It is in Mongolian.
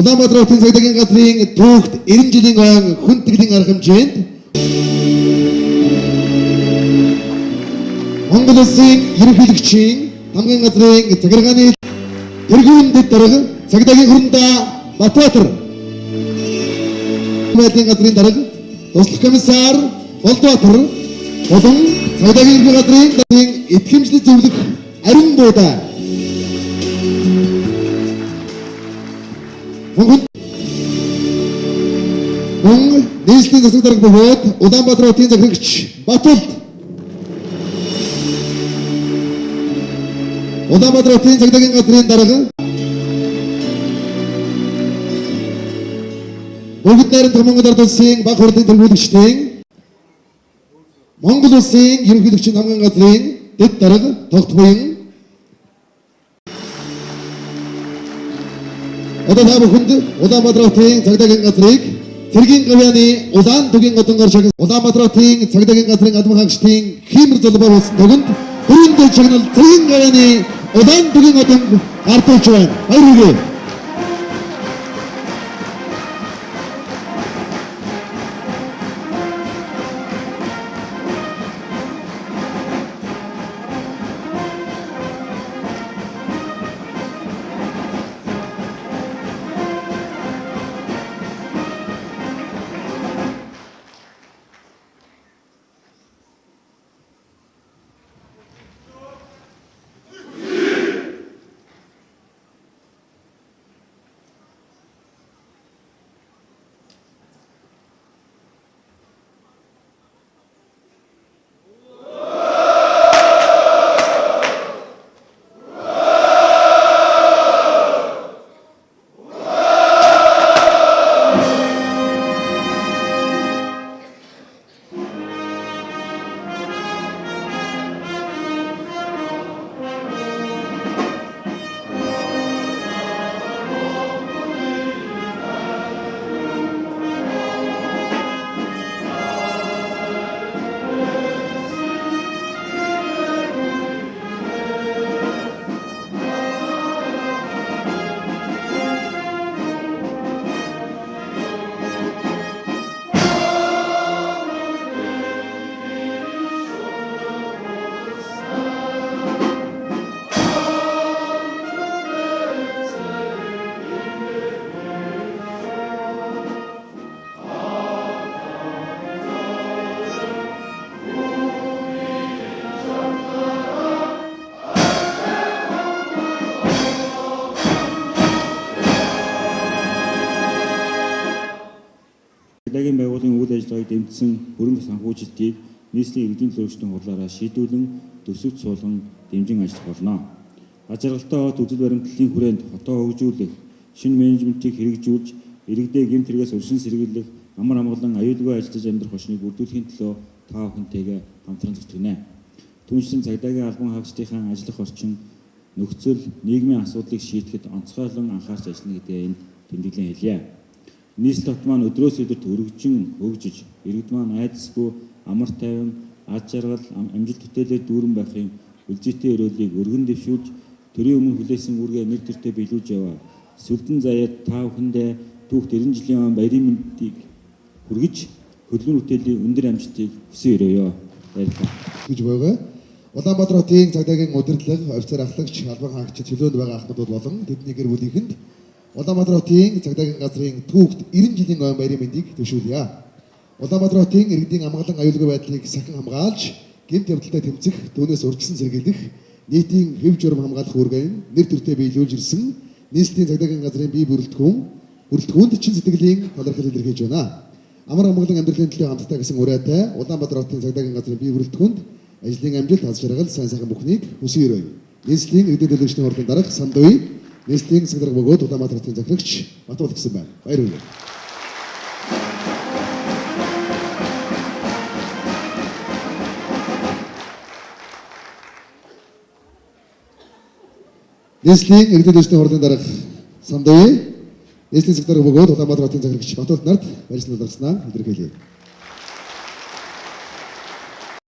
Улаанбаатар хотын цагдаагийн газрын түүхт 90 жилийн ойн хүндэтгэлийн арга хэмжээнд Монгол Улсын ерөнхийлөгчийн хамгийн газрын захиргааны тэргүүн дэд дарга цагдаагийн хурамдаа Батбаатар байдлын газрын дарга туслах комиссар Болдбаатар болон цагдаагийн газрын итгэмжлэл зөвлөх Ариун Буудаа Монгол нийслэлийн засаг дарга бөгөөд Улаанбаатар хотын захирагч Батулд Улаанбаатар хотын цагдаагийн газрын дарга Бүгд найрамдах Монгол Ард улсын баг хурлын төлөөлөгчдийн Монгол улсын ерөнхийлөгчийн хамгийн газрын дэд дарга тогт буян одоо та бүхэнд Улаанбаатар хотын цагдаагийн газрыг цэргийн гавьяаны улаан түгийн годонгоор шагнал Улаанбаатар хотын цагдаагийн газрын албан хаагчдын хиймэр золбоо болсон тогонд хүрээндээ шагнал цэргийн гавьяаны улаан түгийн годонг артуулж байна. Баяр хүргэе. Цагдаагийн байгууллагын үйл ажиллагааг дэмжсэн хөрөнгө санхүүжилтийг нийслэлийн иргэдийн төлөөлөгчдийн хурлаараа шийдвэрлэн төсөвт суулган дэмжин ажиллах болно. Аз жаргалтай хот үзэл баримтлалын хүрээнд хотоо хөгжүүлэх, шинэ менежментийг хэрэгжүүлж, иргэдээ гэмт хэрэгээс урьдчилан сэргийлэх, амар амгалан аюулгүй ажиллаж амьдрах орчныг бүрдүүлэхийн төлөө та бүхэнтэйгээ хамтран зүтгэнэ. Түүнчлэн цагдаагийн албан хаагчдын ажиллах орчин, нөхцөл, нийгмийн асуудлыг шийдэхэд онцгойлон анхаарч ажиллана гэдгээ энд тэмдэглэн хэлье. Нийслэл хот маань өдрөөс өдөрт өргөжин хөгжиж, иргэд маань айдасгүй амар тайван, аз жаргал, амжилт бүтээлээр дүүрэн байхын үлжээтэй өрөөлийг өргөн дэвшүүлж, төрийн өмнө хүлээсэн үүргээ нэр төртөө биелүүлж яваа. Сүлдэн заяад та бүхэндээ түүхт 90 жилийн өмнө баярын мэндийг хүргэж, хөдөлмөр бүтээлийн өндөр амжилтыг хүсэн өрөөё. Баярлалаа. Гэж байгаа. Улаанбаатар хотын цагдаагийн удирдлага, офицер ахлагч, албан хаагчид чөлөөнд байгаа ахмадууд болон тэдний гэр бүлийнхэнд Улаанбаатар хотын цагдаагийн газрын түүхт 90 жилийн ойн баярын мэндийг төвшүүлье. Улаанбаатар хотын иргэдийн амгалан аюулгүй байдлыг сахин хамгаалж, гэмт явдалтай тэмцэх, түүнээс урьдчилан сэргийлэх, нийтийн хэв журам хамгаалах үүргийг нэр төртөө биелүүлж ирсэн нийслэлийн цагдаагийн газрын бие бүрэлдэхүүнд чин сэтгэлийн талархал илэрхийлж байна. Амар амгалан амьдралын төлөө хамтдаа гэсэн уриатай Улаанбаатар хотын цагдаагийн газрын бие бүрэлдэхүүнд ажлын амжилт, аз жаргал, сайн сайхан бүхнийг хүсэн өрөөе. Нийслэлийн иргэдийн төлөөлөгчдийн хурлын дарга Сандуй нийслэлийн засаг дарга бөгөөд Улаанбаатар хотын захирагч Батул гэсэн байна. Баяр хүргэе. Нийслэлийн иргэдийн төлөөлөгчдийн хурлын дарга Сандуй нийслэлийн засаг дарга бөгөөд Улаанбаатар хотын захирагч Батулд нарт баярсан талархснаа илэрхийлье.